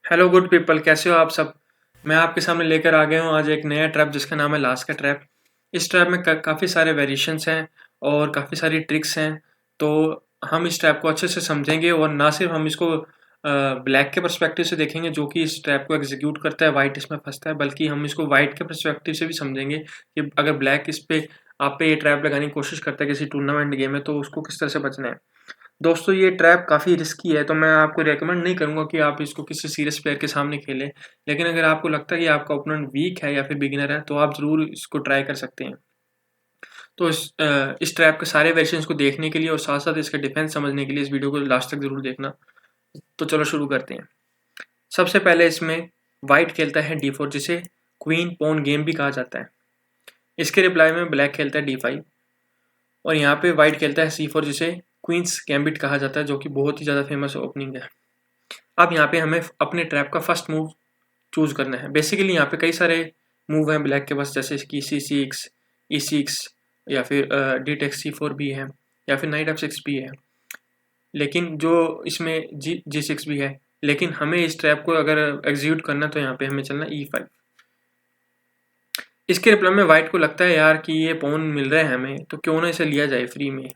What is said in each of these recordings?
Hello good people, कैसे हो आप सब। मैं आपके सामने लेकर आ गया हूँ आज एक नया ट्रैप जिसका नाम है लास्ट का ट्रैप। इस ट्रैप में काफ़ी सारे वेरिएशंस हैं और काफ़ी सारी ट्रिक्स हैं। तो हम इस ट्रैप को अच्छे से समझेंगे और ना सिर्फ हम इसको ब्लैक के पर्सपेक्टिव से देखेंगे जो कि इस ट्रैप को एग्जीक्यूट करता है, वाइट इसमें फंसता है, बल्कि हम इसको वाइट के पर्सपेक्टिव से भी समझेंगे कि अगर ब्लैक इस पे आप पे ये ट्रैप लगाने की कोशिश करता है किसी टूर्नामेंट गेम में, तो उसको किस तरह से बचना है। दोस्तों, ये ट्रैप काफ़ी रिस्की है, तो मैं आपको रेकमेंड नहीं करूँगा कि आप इसको किसी सीरियस प्लेयर के सामने खेलें। लेकिन अगर आपको लगता है कि आपका ओपोनेंट वीक है या फिर बिगिनर है, तो आप ज़रूर इसको ट्राई कर सकते हैं। तो इस ट्रैप के सारे वेरिएशंस को देखने के लिए और साथ-साथ इसका डिफेंस समझने के लिए इस वीडियो को लास्ट तक ज़रूर देखना। तो चलो शुरू करते हैं। सबसे पहले इसमें व्हाइट खेलता है D4, जिसे क्वीन पॉन गेम भी कहा जाता है। इसके रिप्लाई में ब्लैक खेलता है D5 और यहाँ पे व्हाइट खेलता है C4, जिसे क्वींस गैम्बिट कहा जाता है, जो कि बहुत ही ज़्यादा फेमस ओपनिंग है। अब यहाँ पे हमें अपने ट्रैप का फर्स्ट मूव चूज करना है। बेसिकली यहाँ पे कई सारे मूव हैं ब्लैक के पास, जैसे कि C6, E6 या फिर डी टेक C4 भी है या फिर नाइट F6 भी है, लेकिन जो इसमें G6 भी है। लेकिन हमें इस ट्रैप को अगर एग्जीक्यूट करना तो यहाँ पे हमें चलना E5। इसके रिप्लाई में व्हाइट को लगता है यार कि ये पॉन मिल रहा है हमें, तो क्यों ना इसे लिया जाए फ्री में।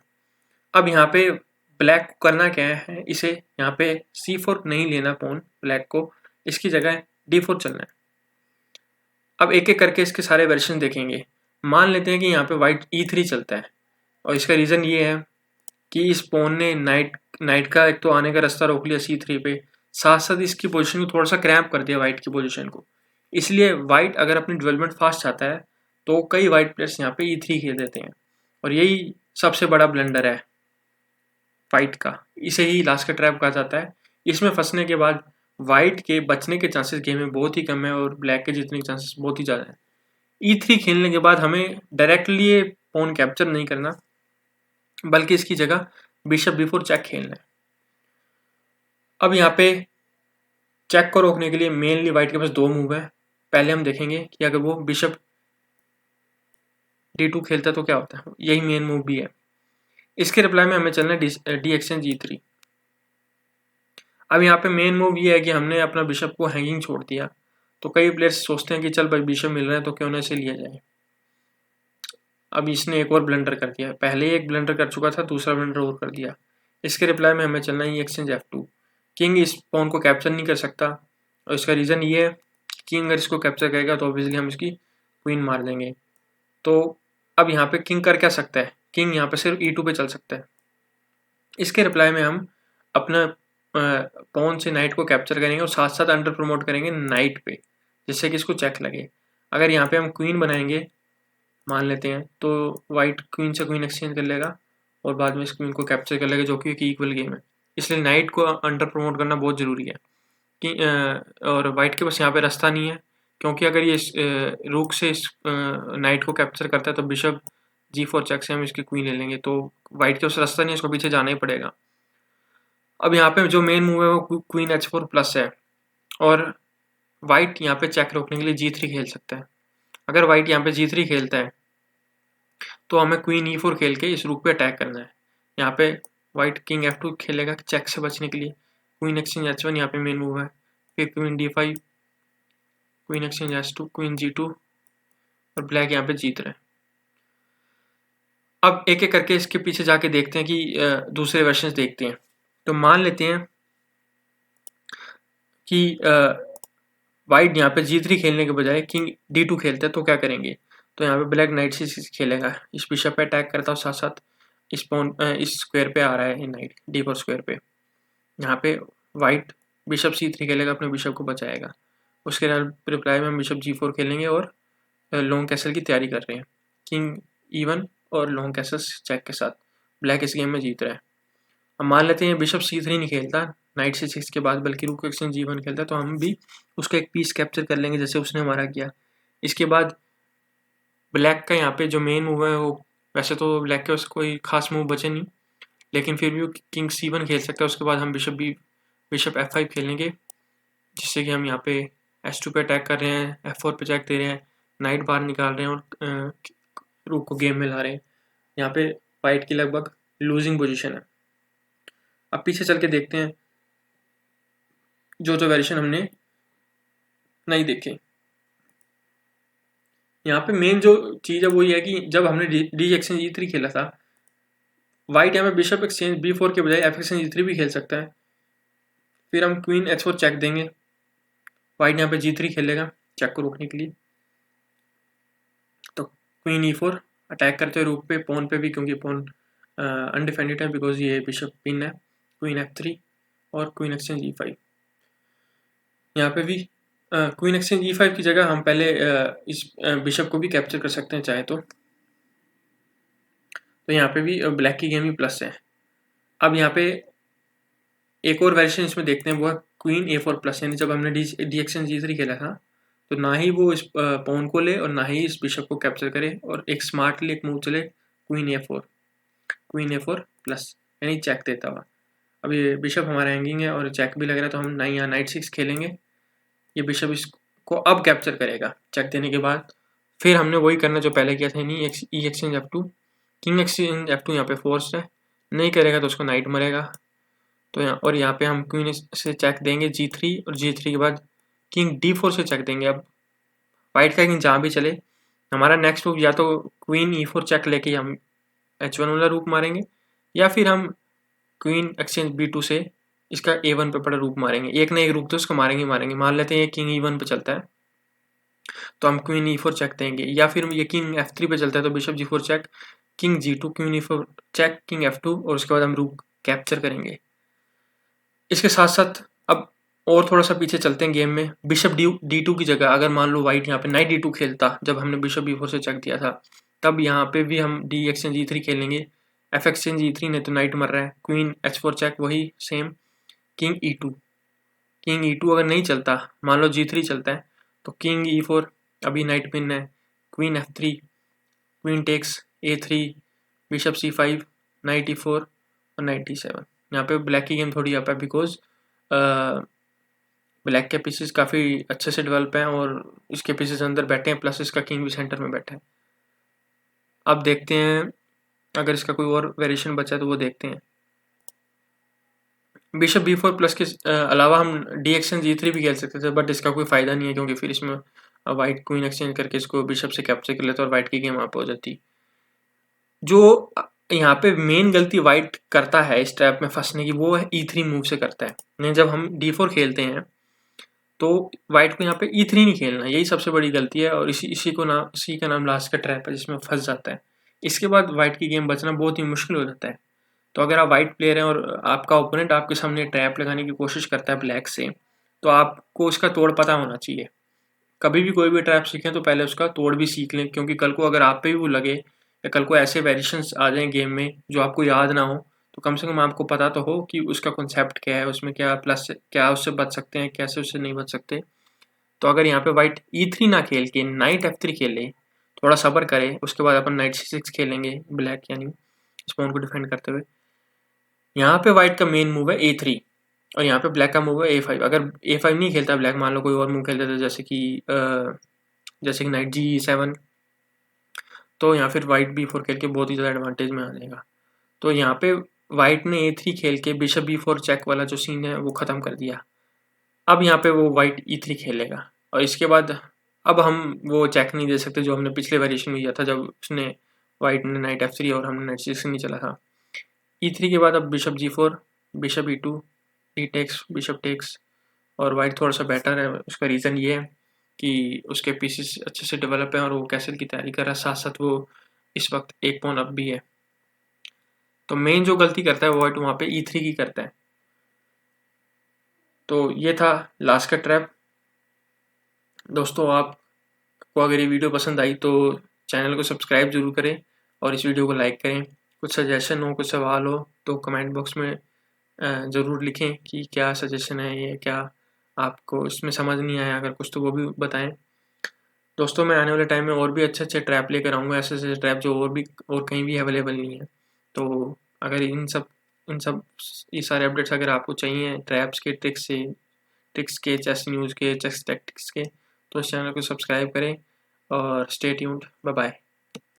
अब यहाँ पे ब्लैक को करना क्या है, इसे यहाँ पे C4 नहीं लेना पॉन ब्लैक को, इसकी जगह D4 चलना है। अब एक एक करके इसके सारे वेरिएशन देखेंगे। मान लेते हैं कि यहाँ पे व्हाइट E3 चलता है और इसका रीज़न ये है कि इस पॉन ने नाइट का एक तो आने का रास्ता रोक लिया C3 पे, साथ साथ इसकी पोजीशन को थोड़ा सा क्रैम्प कर दिया व्हाइट की पोजीशन को। इसलिए व्हाइट अगर अपनी डेवलपमेंट फास्ट चाहता है तो कई व्हाइट प्लेयर्स यहाँ पे E3 खेल देते हैं और यही सबसे बड़ा ब्लंडर है फाइट का। इसे ही लास्ट का ट्रैप कहा जाता है। इसमें फंसने के बाद व्हाइट के बचने के चांसेस गेम में बहुत ही कम है और ब्लैक के जीतने के चांसेस बहुत ही ज़्यादा है। E3 खेलने के बाद हमें डायरेक्टली ये पॉन कैप्चर नहीं करना, बल्कि इसकी जगह बिशप B4 चेक खेलना है। अब यहाँ पे चेक को रोकने के लिए मेनली व्हाइट के पास दो मूव है। पहले हम देखेंगे कि अगर वो बिशप D2 खेलता है तो क्या होता है, यही मेन मूव भी है। इसके रिप्लाई में हमें चलना है डी एक्सचेंज E3। अब यहाँ पे मेन मूव ये है कि हमने अपना बिशप को हैंगिंग छोड़ दिया, तो कई प्लेयर्स सोचते हैं कि चल भाई बिशप मिल रहा है तो क्यों ना इसे लिया जाए। अब इसने एक और ब्लंडर कर दिया, पहले एक ब्लंडर कर चुका था, दूसरा ब्लंडर और कर दिया। इसके रिप्लाई में हमें चलना है एक्सचेंज F2। किंग इस पॉन को कैप्चर नहीं कर सकता और इसका रीज़न ये है, किंग अगर इसको कैप्चर करेगा तो ऑब्वियसली हम इसकी क्वीन मार देंगे। तो अब यहाँ पे किंग कर क्या सकता है, किंग यहाँ पे सिर्फ E2 पे चल सकता है। इसके रिप्लाई में हम अपना पॉन से नाइट को कैप्चर करेंगे और साथ साथ अंडर प्रमोट करेंगे नाइट पे, जिससे कि इसको चेक लगे। अगर यहाँ पे हम क्वीन बनाएंगे मान लेते हैं, तो वाइट क्वीन से क्वीन एक्सचेंज कर लेगा और बाद में इस क्वीन को कैप्चर कर लेगा, जो कि एक इक्वल गेम है। इसलिए नाइट को अंडर प्रमोट करना बहुत ज़रूरी है कि और वाइट के पास यहाँ पे रास्ता नहीं है, क्योंकि अगर ये रूक से इस नाइट को कैप्चर करता है तो बिशप G4 चेक से हम इसकी क्वीन ले लेंगे, तो वाइट के पास रास्ता नहीं है, इसको पीछे जाना ही पड़ेगा। अब यहाँ पे जो मेन मूव है वो क्वीन H4 प्लस है और वाइट यहाँ पे चेक रोकने के लिए G3 खेल सकता है। अगर वाइट यहाँ पे G3 खेलता है तो हमें क्वीन E4 खेल के इस रूक पे अटैक करना है। यहाँ पे वाइट किंग F2 खेलेगा चेक से बचने के लिए, क्वीन एक्सचेंज H1 यहाँ पे मेन मूव है, फिर queen D5, queen exchange H2, queen G2 और ब्लैक यहाँ पे जीत रहा है। अब एक एक करके इसके पीछे जाके देखते हैं कि दूसरे वर्जन्स देखते हैं। तो मान लेते हैं कि वाइट यहाँ पे G3 खेलने के बजाय किंग D2 खेलता है, तो क्या करेंगे। तो यहाँ पे ब्लैक नाइट C6 खेलेगा, इस बिशप पे अटैक करता है और साथ साथ इस स्क्वायर पे आ रहा है नाइट D4 स्क्वायर पे। यहाँ पे वाइट बिशप C3 खेलेगा, अपने बिशप को बचाएगा। उसके रिप्लाई में हम बिशप G4 खेलेंगे और लॉन्ग कैसल की तैयारी कर रहे हैं, किंग E1 और लॉन्ग कैसल चेक के साथ। ब्लैक इस गेम में जीत रहा है। अब मान लेते हैं बिशप C3 नहीं खेलता नाइट C6 के बाद, बल्कि रूक एक्सचेंज G1 खेलता है, तो हम भी उसका एक पीस कैप्चर कर लेंगे जैसे उसने हमारा किया। इसके बाद ब्लैक का यहाँ पे जो मेन मूव है, वो वैसे तो ब्लैक के उसको कोई खास मूव बचे नहीं, लेकिन फिर भी वो किंग C1 खेल सकता है। उसके बाद हम बिशप F5 खेलेंगे, जिससे कि हम यहाँ पे H2 पे अटैक कर रहे हैं, F4 पे चेक दे रहे हैं, नाइट बाहर निकाल रहे हैं और रूक को गेम में ला रहे हैं। यहाँ पे वाइट की लगभग लूजिंग पोजीशन है। अब पीछे चल के देखते हैं जो वेरिएशन हमने नहीं देखे। यहाँ पे मेन जो चीज़ है वो ये है कि जब हमने डी एक्सचेंज E3 खेला था, वाइट यहाँ पे बिशप एक्सचेंज B4 के बजाय F एक्सचेंज E3 भी खेल सकता है। फिर हम क्वीन H4 चेक देंगे, वाइट यहाँ पे G3 खेलेगा चेक को रोकने के लिए। तो क्वीन E4 अटैक करते हुए रूप पे, पॉन पे भी, क्योंकि पॉन अनडिफेंडेड है बिकॉज ये बिशप पिन है। क्वीन F3 और क्वीन एक्सचेंज E5। यहाँ पे भी क्वीन एक्सचेंज E5 की जगह हम पहले इस बिशप को भी कैप्चर कर सकते हैं चाहे तो यहाँ पे भी ब्लैक की गेम ही प्लस है। अब यहाँ पे एक और वेरिएशन इसमें देखते हैं, वो है क्वीन A4 प्लस, यानी जब हमने डी एक्सचेंज G3 खेला था तो ना ही वो इस पॉन को ले और ना ही इस बिशप को कैप्चर करे, और एक स्मार्टली एक मूव चले क्वीन A4 प्लस, यानी चेक देता हुआ। अब ये बिशप हमारा हैंगिंग है और चेक भी लग रहा है, तो हम ना यहाँ नाइट 6 खेलेंगे। ये बिशप इसको अब कैप्चर करेगा चेक देने के बाद। फिर हमने वही करना जो पहले किया था, यानी ई exchange F2, king exchange F2 यहाँ पे फोर्स्ड है, नहीं करेगा तो उसको नाइट मरेगा। तो यहाँ पे हम क्वीन से चेक देंगे G3, और G3 के बाद किंग D4 से चेक देंगे। अब वाइट का किंग जहाँ भी चले, हमारा नेक्स्ट मूव या तो क्वीन E4 चेक लेके हम H1 वाला रूप मारेंगे, या फिर हम क्वीन एक्सचेंज B2 से इसका A1 पे पड़ा रूप मारेंगे। एक ना एक रूप तो इसको मारेंगे। मान लेते हैं ये किंग E1 पे चलता है तो हम क्वीन E4 चेक देंगे, या फिर ये किंग F3 पे चलता है तो bishop G4 check, king G2, queen E4 check, king F2, और उसके बाद हम रूप कैप्चर करेंगे। इसके साथ साथ अब और थोड़ा सा पीछे चलते हैं गेम में। बिशप D2 की जगह अगर मान लो वाइट यहाँ पे नाइट D2 खेलता, जब हमने बिशप B4 से चेक दिया था, तब यहाँ पे भी हम डी एक्सचेंज E3 खेलेंगे। F एक्सचेंज E3 ने तो नाइट मर रहा है, क्वीन H4 चेक वही सेम, किंग E2 अगर नहीं चलता, मान लो G3 चलता है, तो किंग E4 अभी नाइट पिन है, queen F3, queen takes A3, bishop C5, knight E4 और नाइट D7। यहाँ पे ब्लैक की गेम थोड़ी अप है बिकॉज ब्लैक के पीसेस काफ़ी अच्छे से डेवलप हैं और इसके पीसेस अंदर बैठे हैं, प्लस इसका किंग भी सेंटर में बैठा है। अब देखते हैं अगर इसका कोई और वेरिएशन बचा है तो वो देखते हैं। बिशप B4 प्लस के अलावा हम डी एक्सचेंज G3 भी खेल सकते थे, बट इसका कोई फ़ायदा नहीं है क्योंकि फिर इसमें वाइट क्वीन एक्सचेंज करके इसको बिशप से कैप्चर कर लेता और वाइट की गेम आप हो जाती। जो यहाँ पे मेन गलती वाइट करता है इस ट्रैप में फंसने की, वो है E3 मूव से करता है। नहीं, जब हम D4 खेलते हैं तो वाइट को यहाँ पे E3 नहीं खेलना, यही सबसे बड़ी गलती है, और इसी का नाम लास्ट का ट्रैप है जिसमें फंस जाता है। इसके बाद वाइट की गेम बचना बहुत ही मुश्किल हो जाता है। तो अगर आप वाइट प्लेयर हैं और आपका ओपोनेंट आपके सामने ट्रैप लगाने की कोशिश करता है ब्लैक से, तो आपको उसका तोड़ पता होना चाहिए। कभी भी कोई भी ट्रैप सीखें तो पहले उसका तोड़ भी सीख लें, क्योंकि कल को अगर आप पे भी वो लगे या कल को ऐसे वेरिएशंस आ जाएं गेम में जो आपको याद ना हो, तो कम से कम आपको पता तो हो कि उसका कॉन्सेप्ट क्या है, उसमें क्या प्लस, क्या उससे बच सकते हैं, कैसे उससे नहीं बच सकते। तो अगर यहाँ पे वाइट E3 ना खेल के नाइट F3 खेले, थोड़ा सब्र करे, उसके बाद अपन नाइट C6 खेलेंगे ब्लैक, यानी स्पॉन को डिफेंड करते हुए। यहाँ पे वाइट का मेन मूव है A3 और यहाँ पे ब्लैक का मूव है A5। अगर A5 नहीं खेलता ब्लैक, मान लो कोई और मूव खेलता था जैसे कि नाइट G7, तो यहाँ फिर वाइट B4 खेल के बहुत ही ज़्यादा एडवांटेज में आ जाएगा। तो यहाँ पे वाइट ने A3 खेल के बिशप B4 चेक वाला जो सीन है वो ख़त्म कर दिया। अब यहाँ पे वो वाइट E3 खेलेगा और इसके बाद अब हम वो चेक नहीं दे सकते जो हमने पिछले वेरिएशन में किया था, जब उसने वाइट ने नाइट F3 और हमने नाइट C6 नहीं चला था। E3 के बाद अब bishop G4, bishop E2, D takes, bishop takes, और वाइट थोड़ा सा बेटर है। उसका रीज़न ये है कि उसके पीसेस अच्छे से डेवलप हैं और वो कैसल की तैयारी कर रहा है, साथ साथ वो इस वक्त एक पॉन अप भी है। तो मेन जो गलती करता है वो वाइट वहाँ पे E3 की करता है। तो ये था लास्ट का ट्रैप। दोस्तों, आपको अगर ये वीडियो पसंद आई तो चैनल को सब्सक्राइब जरूर करें और इस वीडियो को लाइक करें। कुछ सजेशन हो, कुछ सवाल हो तो कमेंट बॉक्स में ज़रूर लिखें कि क्या सजेशन है, ये क्या आपको इसमें समझ नहीं आया, अगर कुछ तो वो भी बताएं। दोस्तों, मैं आने वाले टाइम में और भी अच्छे ट्रैप लेकर आऊँगा, ऐसे ट्रैप जो और कहीं भी अवेलेबल नहीं है। तो अगर ये सारे अपडेट्स अगर आपको चाहिए ट्रैप्स के, ट्रिक्स के, चेस न्यूज़ के, चेस टैक्टिक्स के, तो इस चैनल को सब्सक्राइब करें और स्टे ट्यून्ड। Bye bye.